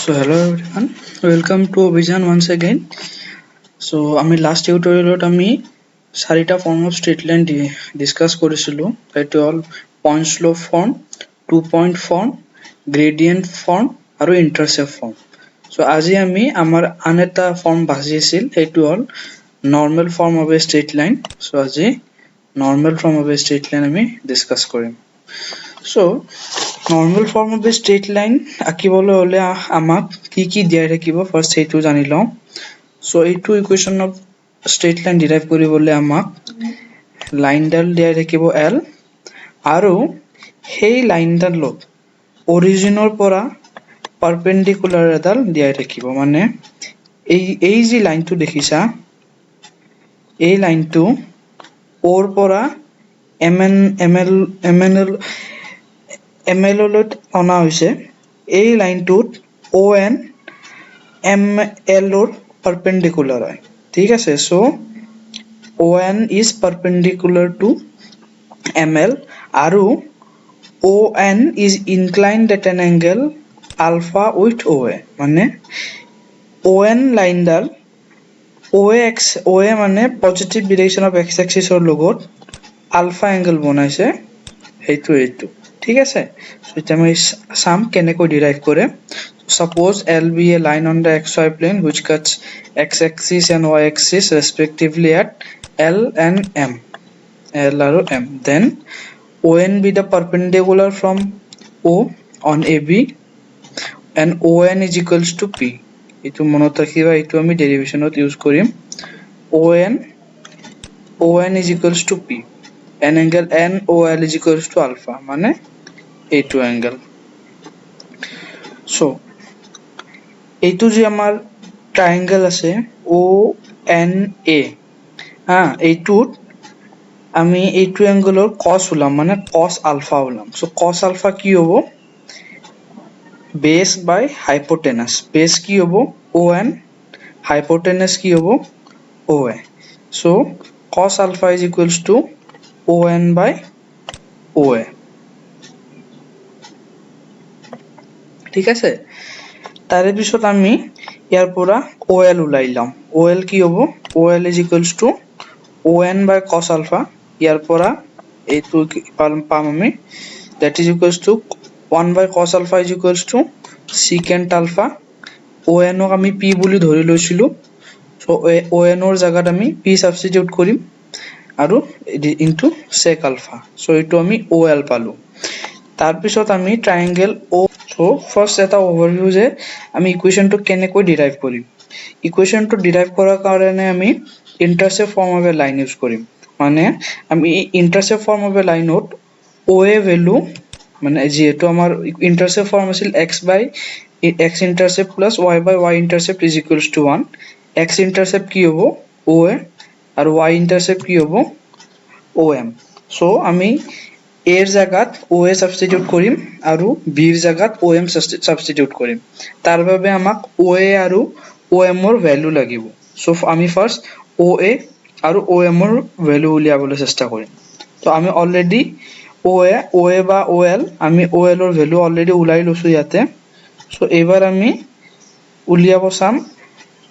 So hello everyone, welcome to Abhijan once again. So আমি last টিউটোৰিয়েলত আমি চাৰিটা form of straight line discuss কৰিছিলো। সেইটো হ'ল point slope form, 2 point form, gradient form আৰু ইণ্টাৰচেপ্ট ফৰ্ম। So আজি আমি আমাৰ আন এটা ফৰ্ম বাজি আছিল, সেইটো হ'ল normal form of a straight line. So আজি normal form of a straight line আমি ডিসকাস কৰিম। So normal form of a straight line আঁকিবলৈ হলে আমাক কি কি দিয়াই থাকিব ফাৰ্ষ্ট সেইটো জানি লওঁ। সো এইটো equation of straight line derive কৰিবলৈ আমাক লাইনডাল দিয়াই থাকিব এল আৰু সেই লাইনডালত অৰিজিনৰ পৰা পাৰপেণ্ডিকুলাৰ এডাল দিয়াই থাকিব। মানে এই যে লাইনটো দেখিছা, এই লাইনটো ওৰ পৰা এম এল লৈ অনা হৈছে। এই লাইনটোত ও এন এম এলৰ পাৰপেণ্ডিকুলাৰ হয়, ঠিক আছে। So O N is perpendicular to M L আৰু O N is inclined at an angle alpha with O A. মানে ও এন লাইনডাল ও এ মানে পজিটিভ ডিৰেকশ্যন অফ এক্স এক্সিছৰ লগত আলফা এংগেল বনাইছে, সেইটো ঠিক আছে। সো এতিয়া আমি চাম কেনেকৈ ডিৰাইভ কৰে। Suppose L be a line on the xy plane which cuts x-axis and y-axis respectively at L and M. L and M. Then ON be the perpendicular from O on AB and ON is equals to P. এইটো মনত ৰাখিবা, এইটো আমি ডেৰিভেশ্যনত use কৰিম। ON is equals to P and angle NOL is equals to alpha, মানে এইটো angle. So এইটো যে আমাৰ ট্ৰায়াঙ্গেল আছে ও এন এ, এইটোত আমি এইটো এংগলৰ কস ওলাম, মানে কস আলফা ওলাম। সো কস আলফা কি হ'ব? বেস বাই হাইপোটেনাস। বেস কি হ'ব? ও এন, হাইপোটেনাস কি হ'ব? O A. So cos alpha is equals to O N by O A, ঠিক আছে। তাৰে পিছত আমি ইয়াৰ পৰা ও এল ওলাই লম। ও এল কি হ'ব? O L is equals to O N by cos alpha. ইয়াৰ পৰা এইটো পাম আমি, that is equals to 1 by cos alpha is equals to secant alpha. O এনক আমি পি বুলি ধৰি লৈছিলো, সো ও এনৰ জায়গাত আমি পি সাবস্টিটিউট কৰিম আৰু ইনটু সেক আলফা। সো এইটো আমি ও এল পালো। তাৰপিছত আমি ট্ৰায়াঙ্গেল ও। সো ফাৰ্স্ট এটা ওভাৰভিউ যে আমি ইকুয়েশনটো কেনেকৈ ডিৰাইভ কৰিম। ইকুয়েশনটো ডিৰাইভ কৰাৰ কাৰণে আমি intercept form of a line use কৰিম। মানে আমি ইন্টাৰসেপ্ট ফৰ্ম অফ এ লাইনত ও এ ভ্যালু, মানে যেহেতু আমাৰ ইন্টারসেপ্ট ফর্ম আছিল x by x intercept plus y by y intercept is equals to 1। x intercept কি হ'ব? ও এ আৰু y ইন্টাৰসেপ্ট কি হ'ব? ও এম। সো আমি এৰ জায়গাত ও এ সাবস্টিটিউট কৰিম আৰু বিৰ জায়গাত ও এম সাবস্টিটিউট কৰিম। তাৰ বাবে আমাক ও এ আৰু ও এম ৰ ভ্যালু লাগিব। সো আমি ফাৰ্স্ট ও এ আৰু ও এম ৰ ভ্যালু উলিয়াবলৈ চেষ্টা কৰিম। তো আমি অলৰেডি ও এ বা ও এল, আমি ও এল ৰ ভ্যালু অলৰেডি উলাই লৈছো ইয়াতে। সো এবাৰ আমি উলিয়াব চাম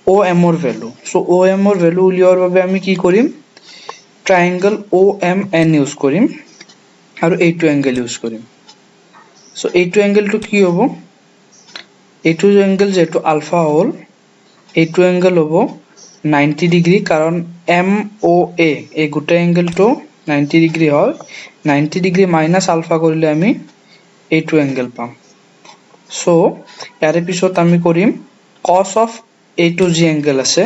ও এম ৰ ভ্যালু। সো ও এম ৰ ভ্যালু উলিয়াৰ বাবে আমি কি কৰিম? ট্ৰায়াঙ্গেল ও এম এন ইউজ কৰিম আৰু এইটো এংগেল ইউজ কৰিম। সো এইটো এংগেলটো কি হ'ব? এইটো এংগেল যেটো আলফা হ'ল, এইটো এংগেল হ'ব 90 ডিগ্ৰী, কাৰণ এম ও এ এই গোটেই এংগেলটো 90 ডিগ্ৰী হয়। 90 ডিগ্ৰী মাইনাস আলফা কৰিলে আমি এইটো এংগেল পাম। সো ইয়াৰে পিছত আমি কৰিম cos অফ এইটো যি এংগেল আছে,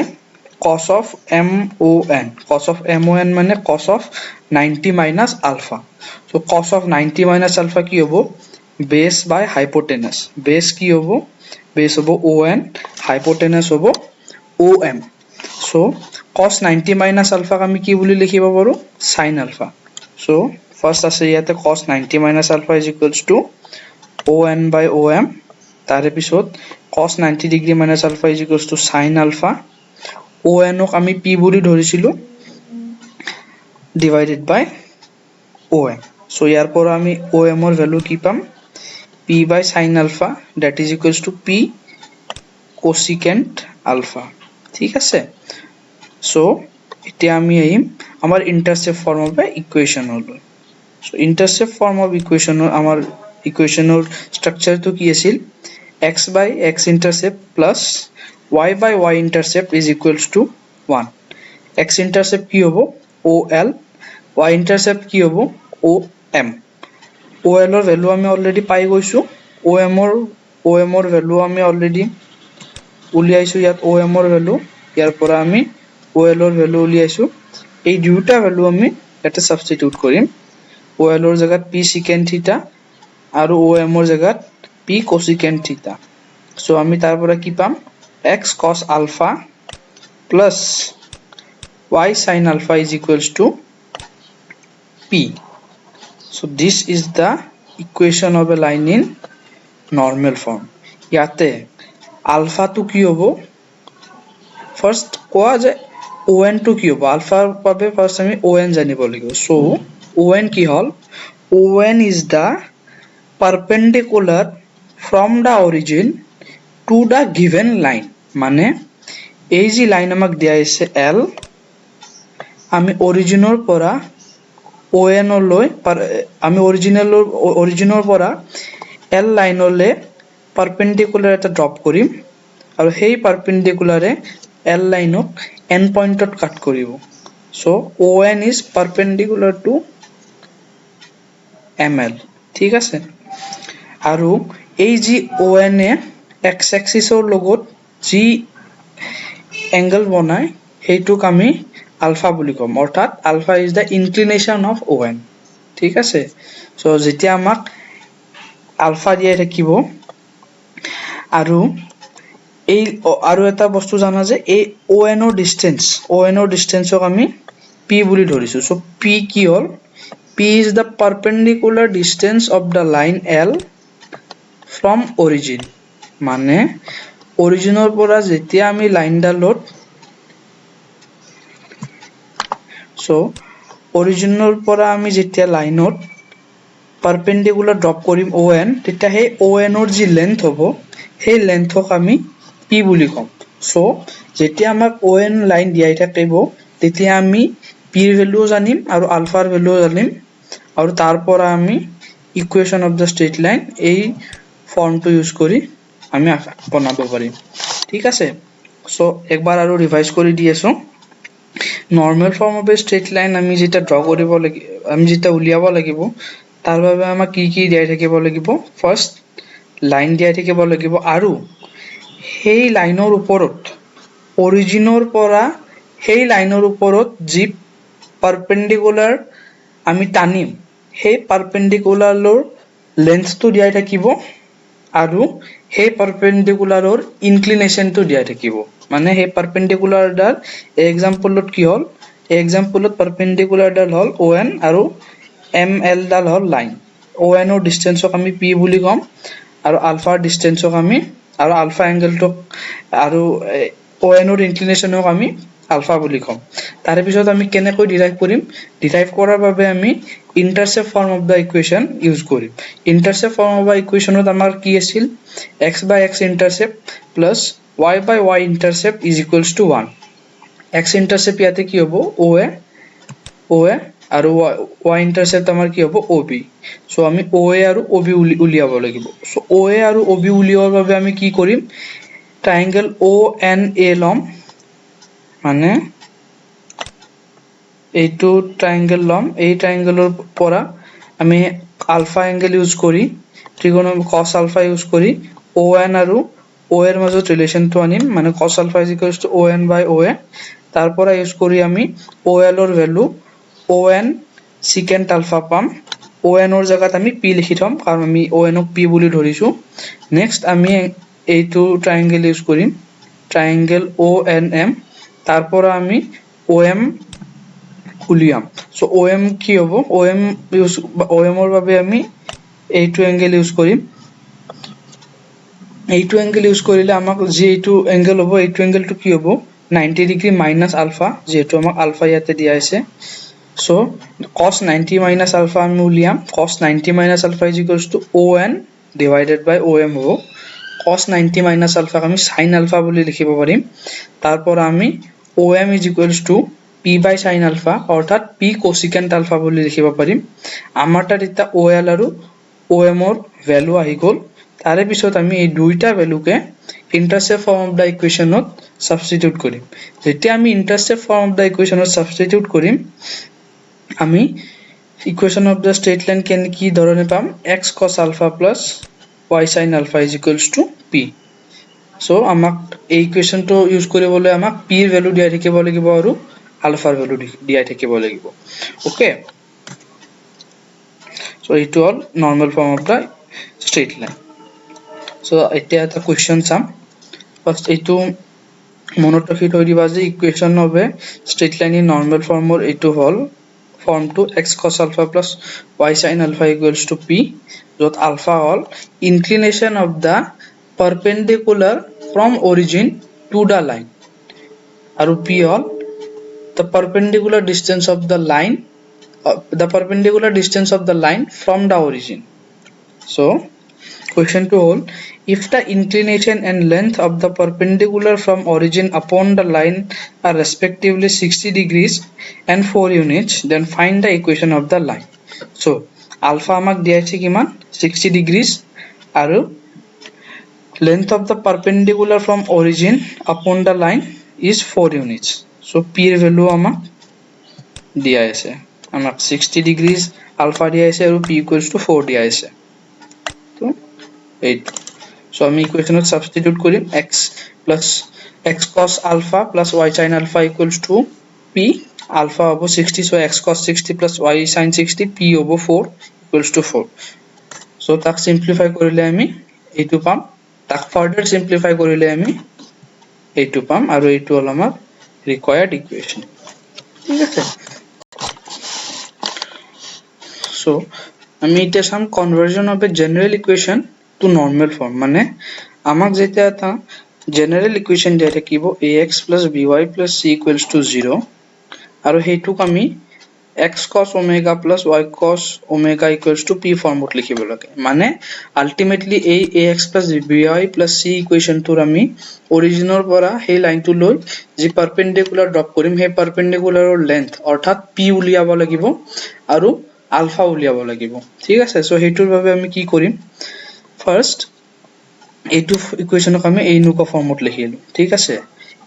cos of M O N. cos of M O N মানে cos of 90 minus alpha. So cos of 90 minus alpha কি হ'ব? বেস বাই হাইপোটেনাস। বেস কি হ'ব? বেস হ'ব ও এন, হাইপোটেনাস হ'ব ও এম। সো cos 90 মাইনাস আলফাক আমি কি বুলি লিখিব পাৰো? sin আলফা। সো ফার্স্ট আছে ইয়াতে cos 90 minus alpha is equals to O N by O M. তাৰে পিছত cos 90 degree minus alpha is equals to sin আলফা। ও এনক আমি পি বুলি ধৰিছিলো, divided by O M. So ইয়াৰ পৰা আমি ও এম ৰ ভ্যালু কি পাম? p by sin alpha, that is equals to p কোসিকেন্ট ULFA ঠিক আছে সো এতিয়া আমি আহিম আমাৰ ইন্টাৰসেপ্ট ফৰ্ম অফ ইকুয়েশন হলো সো ইন্টাৰসেপ্ট ফৰ্ম অফ ইকুয়েশনৰ আমাৰ ইকুয়েশনৰ স্ট্ৰাকচাৰটো কি আছিল x by x intercept plus y by y intercept is equals to 1 x intercept কি হ'ব OL y intercept কি হ'ব OM OL ৰ ভ্যালু আমি অলৰেডি পাই গৈছো OM ৰ ভ্যালু আমি অলৰেডি উলিয়াইছো ইয়াত OM ৰ ভ্যালু ইয়াৰ পৰা আমি OL ৰ ভ্যালু উলিয়াইছো এই দুটা ভ্যালু আমি এটা সাবস্টিটিউট কৰিম OL ৰ জায়গাত p secant theta আৰু OM ৰ জায়গাত p cosecant theta so আমি তাৰ পৰা কি পাম x cos alpha plus y sin alpha is equals to p so this is the equation of a line in normal form ইয়াতে alpha to কি হ'ব first কোৱা যে on to কি হ'ব alpha পাবে first আমি on জানিব লাগিব so on কি হল on is the perpendicular from the origin to the given line মানে এই যে লাইন আমাক দিয়া আছে L আমি অৰিজিনৰ পৰা ON লৈ আমি অৰিজিনৰ পৰা L লাইনলৈ পাৰপেন্ডিকুলাৰ এটা ড্ৰপ কৰিম আৰু সেই পাৰপেন্ডিকুলাৰে L লাইনক n পইণ্টত কাট কৰিব so ON is perpendicular to ML ঠিক আছে আৰু এই যে ON এ x axisৰ লগত যি angle বনাই হেইটোক আমি alpha বুলি কম অৰ্থাৎ alpha is the inclination of ON ঠিক আছে সো যেতিয়া আমাক alpha দিয়া থাকিব আৰু এই আৰু এটা বস্তু জানা যে এই ON ৰ ডিসটেন্সক আমি p বুলি ধৰিছো সো p কি হল p is the perpendicular distance of the line L from origin মানে অৰিজিনৰ পৰা যেতিয়া আমি লাইনডালত সো অৰিজিনৰ পৰা আমি যেতিয়া লাইনত পাৰপেন্ডিকুলাৰ ড্ৰপ কৰিম ON তেতিয়া হে ON ৰ যি লেন্থ হ'ব সেই লেন্থক আমি p বুলি কম সো যেতিয়া আমাক ON লাইন দিয়াই থাকিব তেতিয়া আমি p ৰ ভ্যালু জানিম আৰু আলফা ৰ ভ্যালু জানিম আৰু তাৰ পৰা আমি equation of the straight line এই ফৰ্মটো ইউজ কৰি আমি বনাব পাৰিম ঠিক আছে সো একবাৰ আৰু ৰিভাইজ কৰি দি আছো normal form of a straight line আমি যেটা ড্ৰ কৰিব লাগিব আমি যেটা উলিয়াব লাগিব তাৰ বাবে আমাক কি কি দিয়া থাকিব লাগিব ফাৰ্স্ট লাইন দিয়া থাকিব লাগিব আৰু সেই লাইনৰ ওপৰত অৰিজিনৰ পৰা সেই লাইনৰ ওপৰত যি পাৰপেন্ডিকুলাৰ আমি টানিম সেই পাৰপেন্ডিকুলাৰৰ লেন্থটো দিয়া থাকিব আৰু সেই পাৰপেন্ডিকুলাৰৰ ইনক্লিনেশনটো দিয়া থাকিব মানে সেই পাৰপেন্ডিকুলাৰ ডাল এক্সাম্পলত কি হল এক্সাম্পলত পাৰপেন্ডিকুলাৰ ডাল হল ON আৰু ML ডাল হল লাইন ON ৰ ডিসটেন্সক আমি p বুলি কম আৰু আলফাৰ ডিসটেন্সক আমি আৰু আলফা এংগেলটোক আৰু ON ৰ ইনক্লিনেশনক আমি আলফা বুলি কম তাৰে পিছত আমি কেনেকৈ ডিৰাইভ কৰাৰ বাবে আমি intercept form of the equation use কৰিম ইন্টাৰসেপ্ট ফৰ্ম অফ দা ইকুয়েশনত আমাৰ কি আছিল x by x intercept plus y by y intercept is equals to 1 x intercept ইয়াতে কি হ'ব OA আৰু y intercept আমাৰ কি হ'ব OB সো আমি OA আৰু OB উলিয়াব লাগিব সো OA আৰু OB উলিয়াবৰ বাবে আমি কি কৰিম ট্ৰায়াঙ্গেল ONA লম মানে এইটো ট্ৰায়াঙ্গেল লম এই ট্ৰায়াঙ্গেলৰ পৰা আমি আলফা এংগেল ইউজ কৰি ট্ৰিগোনোমেট্ৰি cos আলফা ইউজ কৰি ON আৰু O এৰ মাজত ৰিলেশনটো আনিম মানে cos ULFA = ON by OA তাৰ পৰা ইউজ কৰি আমি OL ৰ ভ্যালু ON secant আলফা পাম ON ৰ জায়গাত আমি p লিখি থম কাৰণ আমি ON ক p বুলি ধৰিছো নেক্সট আমি এইটো ট্ৰায়াঙ্গেল ইউজ কৰিম ট্ৰায়াঙ্গেল ONM তাৰ পৰা আমি OM উলিয়াম সো OM কি হ'ব OM ৰ বাবে আমি এইটো এংগেল ইউজ কৰিম এইটো এংগেল ইউজ কৰিলে আমাক যে এইটো এংগেল হ'ব এইটো এংগেলটো কি হ'ব 90 ডিগ্ৰী মাইনাস আলফা যেটো আমাক আলফা ইয়াতে দিয়া আছে সো cos 90 মাইনাস আলফা আমি উলিয়াম cos 90 minus alpha = ON divided by OM হ'ব cos 90 minus alpha আমি sin alpha বুলি লিখিব পাৰিম তাৰপৰ আমি OM is equals to P by sin alpha অৰ্থাৎ P cosecant alpha বুলি লিখিব পাৰিম আমাৰ তাত এটা OL আৰু OM ৰ ভ্যালু আহি গল তাৰে পিছত আমি এই দুইটা ভ্যালুকে ইন্টাৰসেপ্ট ফৰ্ম অফ দা ইকুৱেচনত সাবস্টিটিউট কৰিম যেতিয়া আমি intercept form of da ইকুৱেচনত substitute কৰিম আমি equation of the straight line can কি ধৰণে পাম x cos alpha plus y sin alpha is equals to p so আমাক এই ইকুৱেচনটো ইউজ কৰিবলৈ আমাক p এৰ ভ্যালু দিয়া থাকিব লাগিব আৰু alpha এর ভ্যালু দিয়া থাকিব লাগিব okay so it all normal form of the straight line so এতিয়া এটা কোৱেশ্চন চাম ফাৰ্স্ট এইটো মনত ৰাখি থৈ দিবা যে equation of a straight line in normal form or এইটো হল form to x cos alpha plus y sin alpha equals to p jot alpha all inclination of the perpendicular from origin to the line aru p all the perpendicular distance of the line from the origin so question to all if the inclination and length of the perpendicular from origin upon the line are respectively 60 degrees and 4 units then find the equation of the line so alpha amak dia ache kiman 60 degrees aru length of the perpendicular from origin upon the line is 4 units so p এর value amak dia aise amak 60 degrees alpha dia aise aru p equals to 4 dia aise to 8 so আমি ইকুয়েশনত substitute কৰিম x cos alpha plus y sin alpha equals to p alpha হ'ব 60 so x cos 60 plus y sin 60 p হ'ব 4 equals to 4 so তাক simplify কৰিলে আমি এইটো পাম তাক ফাৰ্দাৰ সিম্পলিফাই কৰিলে আমি এইটো পাম আৰু এইটো হল আমাৰ ৰিকোয়াৰ্ড ইকুয়েশন ঠিক আছে so আমি এটা some conversion of a general equation to normal form মানে আমাক যেতিয়া এটা জেনারেল ইকুয়েশন দিয়া থাকিব ax plus by plus c equals to 0 আৰু হেতুক আমি x cos omega plus y cos omega equals to p ফর্মত লিখিব লাগে মানে আলটিমেটলি এই ax plus by plus c equation তোৰ আমি অৰিজিনৰ পৰা সেই লাইনটো লৈ যি পাৰপেন্ডিকুলাৰ ড্ৰপ কৰিম সেই পাৰপেন্ডিকুলাৰৰ লেন্থ অৰ্থাৎ p উলিয়াব লাগিব আৰু আলফা উলিয়াব লাগিব ঠিক আছে সো হেতুৰ বাবে আমি কি কৰিম ফার্স্ট এইটো ইকুয়েশনক আমি এইনুকা ফর্মত লিখিলো ঠিক আছে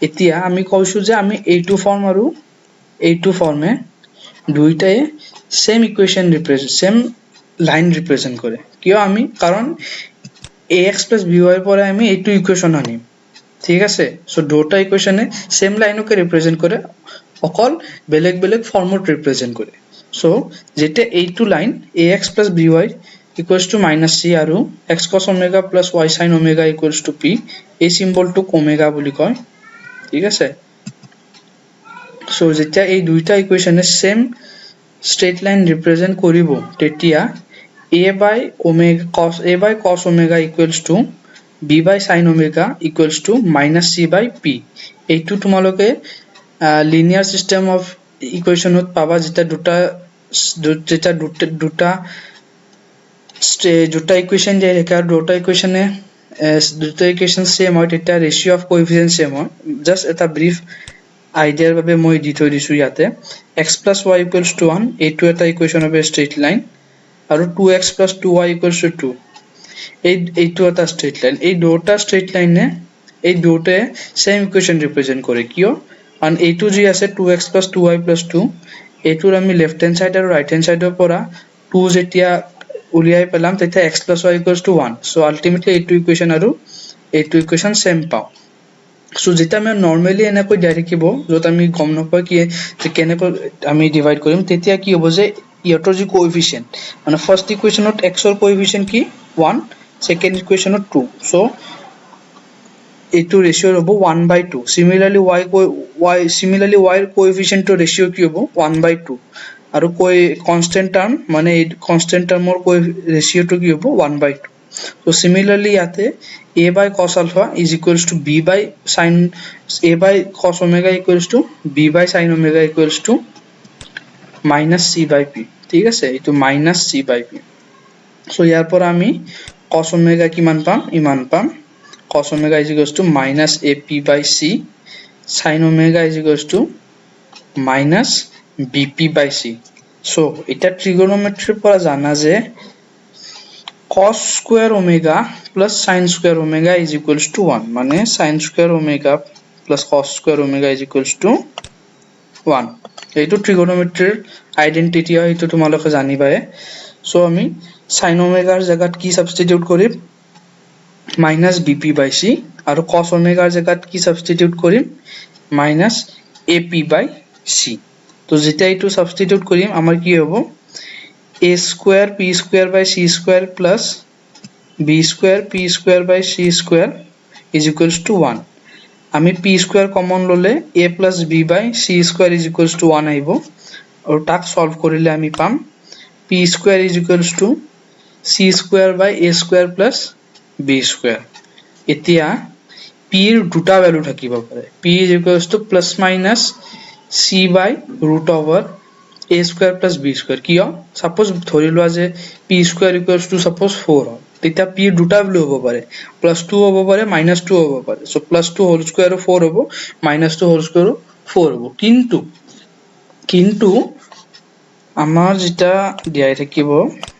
এতিয়া আমি কৈছো যে আমি এইটো ফর্ম আৰু এইটো ফর্মে দুইটাই same equation represent same line represent করে কিয় আমি কারণ ax + by এর পরে আমি এইটো ইকুয়েশন আনিম ঠিক আছে সো দুটা ইকুয়েশনে সেম লাইনকে রিপ্রেজেন্ট করে অকল বেলেগ বেলেগ ফর্মত রিপ্রেজেন্ট করে সো যেতে এইটো line ax + by equals to minus c aru x cos omega plus y sin omega equals to p এই সিম্বলটো omega বুলি কয় ঠিক আছে সো যেতিয়া এই দুইটা ইকুয়েশনে সেম স্ট্রেট লাইন রিপ্রেজেন্ট কৰিব তেতিয়া a by cos omega equals to b by sin omega equals to minus c by p এইটো তোমালোকে লিনিয়ার সিস্টেম অফ ইকুয়েশনত পাবা যেটা দুটা ইকুয়েশন যে রেখা দুটা ইকুয়েশন সেম হয় এটা রেশিও অফ কোএফিসিয়েন্ট সেম হয় জাস্ট এটা ব্রিফ আইডিয়াৰ বাবে মই দি থৈ দিছো ইয়াতে x + y = 1 এইটো এটা equation of A straight line আৰু 2x + 2y = 2 এইটো এটা স্ট্রেট লাইন এই দুটা স্ট্রেট লাইনে এই দুটে সেম ইকুয়েশন রিপ্রেজেন্ট করে কিয় কারণ এইটো যি আছে 2x + 2y + 2 এইটোৰ আমি লেফট হ্যান্ড সাইড আৰু ৰাইট হ্যান্ড সাইডৰ পৰা 2 যেতিয়া উলিয়াই পেলাম তেতিয়া x + y = 1 সো আলটিমেটলি এইটো ইকুয়েশন আৰু এইটো ইকুয়েশন সেম পাও সো যেটা আমি নরমালি এনেকৈ দিয়া থাকিব যত আমি গম নপাই কি যে কেনেকৈ আমি ডিভাইড কৰিম তেতিয়া কি হ'ব যে ইয়তৰ যি কোএফিসিয়েন্ট মানে ফাৰ্স্ট ইকুয়েশনত x ৰ কোএফিসিয়েন্ট কি 1 সেকেন্ড ইকুয়েশনত 2 সো এইটো ৰেশিও হ'ব 1/2 সিমিলাৰলি y এৰ কোএফিসিয়েন্টৰ ৰেশিও কি হ'ব 1/2 আৰু কনস্ট্যান্ট টাৰ্ম মানে এই কনস্ট্যান্ট টাৰ্মৰ রেশিওটো কি হ'ব 1/2 so similarly ইয়াতে a by cos alpha is equals to b by cos omega equals to b by sin omega equals to minus c by p ঠিক আছে এইটো minus c by p so ইয়াৰ পৰা আমি cos omega কিমান পাম ইমান পাম cos omega is equals to minus AP by C, sin omega is equals to minus BP by C. So এটা trigonometry পৰা জানা যে cos square omega plus sin square omega is equals to 1, মানে sin square omega plus cos square omega is equals to 1. এইটো trigonometry identity হয়, এইটো তোমালোকে জানিবাই। So আমি sin omega ৰ জায়গাত কি সাবস্টিটিউট কৰিম, minus bp by c, আৰু cos omega ৰ জায়গাত কি সাবস্টিটিউট কৰিম, minus ap by c। তো যেতিয়া এইটো সাবস্টিটিউট কৰিম আমাৰ কি হ'ব, a square p square by c square plus b square p square by c square is equals to 1। আমি p square কমন ললে a plus b by c square is equals to 1 আহিব, আৰু তাক solve কৰিলে আমি পাম p square is equals to c square by a square plus b square। এতিয়া p ৰ দুটা ভ্যালু থাকিব পাৰে, p is equals to plus minus c by root over a square plus b square। কিয়, suppose ধৰি লোৱা যে p square equals to suppose 4 হয়, তেতিয়া p ৰ দুটা ভ্যালু হ'ব পাৰে, +2 হ'ব পাৰে, -2 হ'ব পাৰে। সো +2 হোল স্কয়াৰ 4 হ'ব, -2 হোল স্কয়াৰ 4 হ'ব। কিন্তু আমাৰ যেটা দিয়াই থাকিব,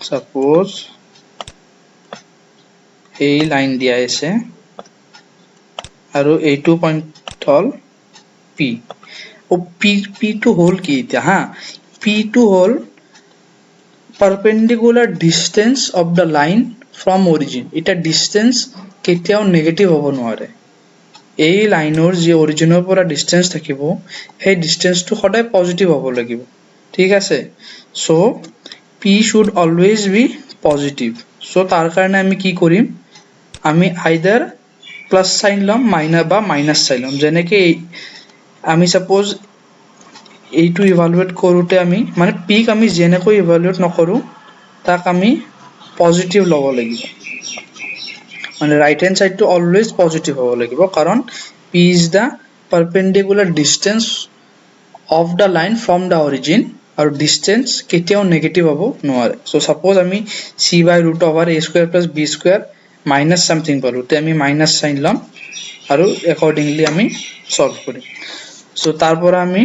সাপোজ এই লাইন দিয়া আছে আৰু এইটো পইণ্ট হল p, O p two whole কি এতিয়া, হা, p two whole perpendicular distance of the line from origin। এটা ডিসটেন্স কেতিয়াও নেগেটিভ হ'ব নোৱাৰে, এই লাইনৰ যে অৰিজিনৰ পৰা ডিসটেন্স থাকিব সেই ডিসটেন্সটো সদায় পজিটিভ হ'ব লাগিব, ঠিক আছে। So p should always be positive। So তাৰ কাৰণে আমি কি কৰিম, আমি আইদাৰ প্লাস সাইন লম বা মাইনাস সাইন লম। যেনেকে আমি সাপোজ এইটো ইভালুয়েট কৰোতে আমি মানে p ক আমি যেনেকৈ ইভালুয়েট নকৰো তাক আমি পজিটিভ ল'ব লাগিব, মানে right hand side two always positive হ'ব লাগিব, কাৰণ p is the perpendicular distance of the line from the origin, আৰু ডিসটেন্স কেতিয়াও নেগেটিভ হ'ব নোৱাৰে। সো সাপোজ আমি c by root over a square plus b square minus something পালো, তে আমি মাইনাস সাইন লম আৰু অ্যাকৰ্ডিংলি আমি সলভ কৰিম। সো তাৰপৰ আমি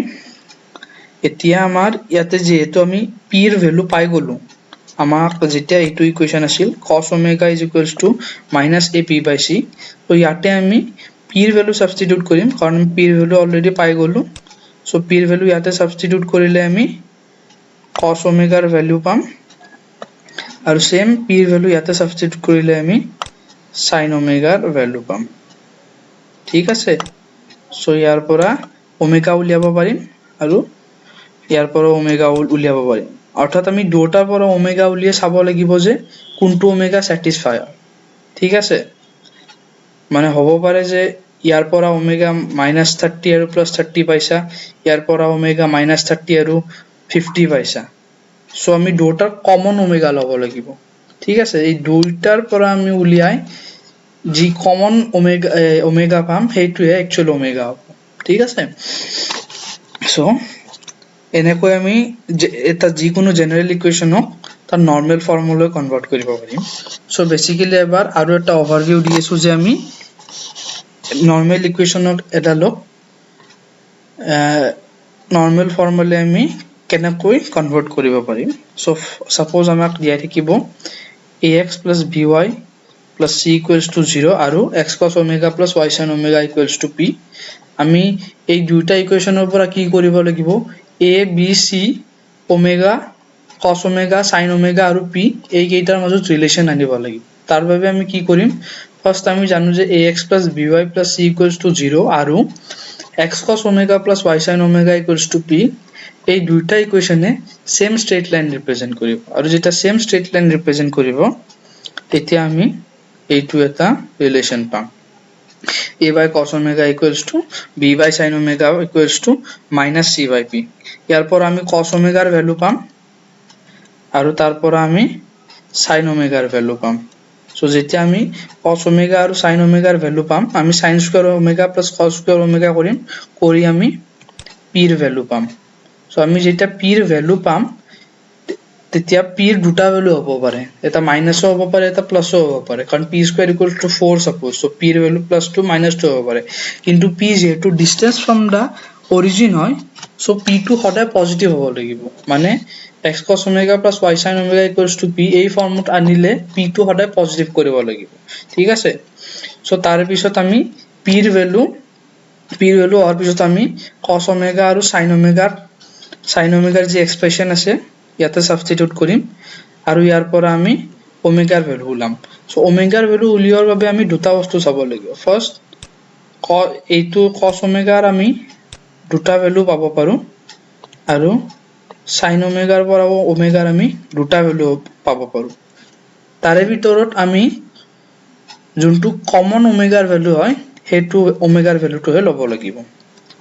এতিয়া আমাৰ ইয়াতে যেহেতু আমি p ৰ ভ্যালু পাই গলো, আমাক যেতিয়া এইটো ইকুয়েশন আছিল cos omega is equals to minus ap by c, তো ইয়াতে আমি p ৰ ভ্যালু সাবস্টিটিউট কৰিম, কাৰণ p ৰ ভ্যালু অলৰেডি পাই গলো। সো p ৰ ভ্যালু ইয়াতে সাবস্টিটিউট কৰিলে আমি cos omega ৰ ভ্যালু পাম, আৰু সেম p ৰ ভ্যালু ইয়াতে সাবস্টিটিউট কৰিলে আমি sin omega ৰ ভ্যালু পাম, ঠিক আছে। সো ইয়াৰ পৰা ওমেগা উলিয়াব পাৰিম আৰু ইয়াৰ পৰা ওমেগা উলিয়াব পাৰিম, অৰ্থাৎ আমি দুটাৰ পৰা ওমেগা উলিয়াই চাব লাগিব যে কোনটো ওমেগা স্যাটিসফাই হয়, ঠিক আছে। মানে হ'ব পাৰে যে ইয়াৰ পৰা ওমেগা -30 আৰু +30 পাইছা, ইয়াৰ পৰা ওমেগা -30 আৰু 50 পাইছা। সো আমি দুটাৰ কমন ওমেগা ল'ব লাগিব, ঠিক আছে। এই দুইটাৰ পৰা আমি উলিয়াই যি কমন ওমেগা পাম সেইটোৱে একচুয়াল ওমেগা হ'ব, ঠিক আছে। সো এনেকৈ আমি এটা যিকোনো জেনারেল ইকুয়েশনক তাৰ নৰ্মাল ফৰ্মুলালৈ কনভাৰ্ট কৰিব পাৰিম। সো বেসিক্যালি এবাৰ আৰু এটা ওভাৰভিউ দি আছো যে আমি নৰ্মাল ইকুয়েশনক এডালক নৰ্মাল ফৰ্মুলালৈ আমি কেনেকৈ কনভাৰ্ট কৰিব পাৰিম। সো সাপোজ আমাক দিয়া থাকিব ax plus by plus c equals to 0 আৰু x cos omega plus y sin omega equals to p। আমি এই দুইটা ইকুয়েশনৰ পৰা কি কৰিব লাগিব, a b c omega cos omega sin omega আৰু p এই কেইটাৰ মাজত ৰিলেশন আনিব লাগিব। তাৰ বাবে আমি কি কৰিম, ফার্স্ট আমি জানো যে ax plus by plus c equals to 0 আৰু x cos omega plus y sin omega equals to p, এই দুইটা ইকুয়েশনে সেম স্ট্রেট লাইন রিপ্রেজেন্ট কৰিব, আৰু যেটা সেম স্ট্ৰেট লাইন ৰিপ্ৰেজেন্ট কৰিব তেতিয়া আমি এইটো এটা রিলেশন পাম, a by cos omega equals to b by sin omega equals to minus c by p। ইয়াৰ পৰা আমি cos omega ৰ ভ্যালু পাম আৰু তাৰ পৰা আমি sin omega ৰ ভ্যালু পাম। সো যেতিয়া আমি cos omega আৰু sin omega ৰ ভ্যালু পাম, আমি sin square omega plus cos square omega কৰিম, কৰি আমি p ৰ ভ্যালু পাম। সো আমি যেটা p ৰ ভ্যালু পাম তেতিয়া পিৰ দুটা ভ্যালু হ'ব পাৰে এটা মাইনাসও হ'ব পাৰে এটা প্লাসও হ'ব পাৰে কাৰণ p square equals to 4 suppose so p ৰ ভ্যালু +2 -2 হ'ব পাৰে কিন্তু p যেহেতু ডিসটেন্স ফ্ৰম দা অৰিজিন হয় সো p টো সদায় পজিটিভ হ'ব লাগিব মানে x cos omega plus y sin omega equals to p এই ফৰ্মত আনিলে p টো সদায় পজিটিভ কৰিব লাগিব ঠিক আছে সো তাৰ পিছত আমি p ৰ ভ্যালু হোৱাৰ পিছত আমি cos omega আৰু sin omega ৰ যি এক্সপ্ৰেছন আছে ইয়াতে সাবস্টিটিউট কৰিম আৰু ইয়াৰ পৰা আমি ওমেগাৰ ভ্যালু উলাম সো ওমেগাৰ ভ্যালু উলিওৱাৰ বাবে আমি দুটা বস্তু চাব লাগিব ফাৰ্স্ট এইটো cos omega ৰ আমি দুটা ভ্যালু পাব পাৰো আৰু sin omega ৰ পৰা ওমেগাৰ আমি দুটা ভ্যালু পাব পাৰো তাৰে ভিতৰত আমি যোনটো কমন ওমেগাৰ ভ্যালু হয় হেতু ওমেগাৰ ভ্যালুটোহে ল'ব লাগিব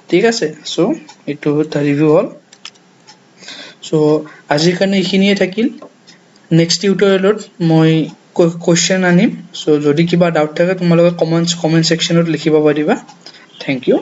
ঠিক আছে সো এটো এটা ৰিভিউ হল সো আজিৰ কাৰণে এইখিনিয়ে থাকিল নেক্সট টিউটোৰিয়েলত মই কোৱেশ্চন আনিম সো যদি কিবা ডাউট থাকে তোমালোকে কমেন্ট সেকশনত লিখিব পাৰিবা থ্যাংক ইউ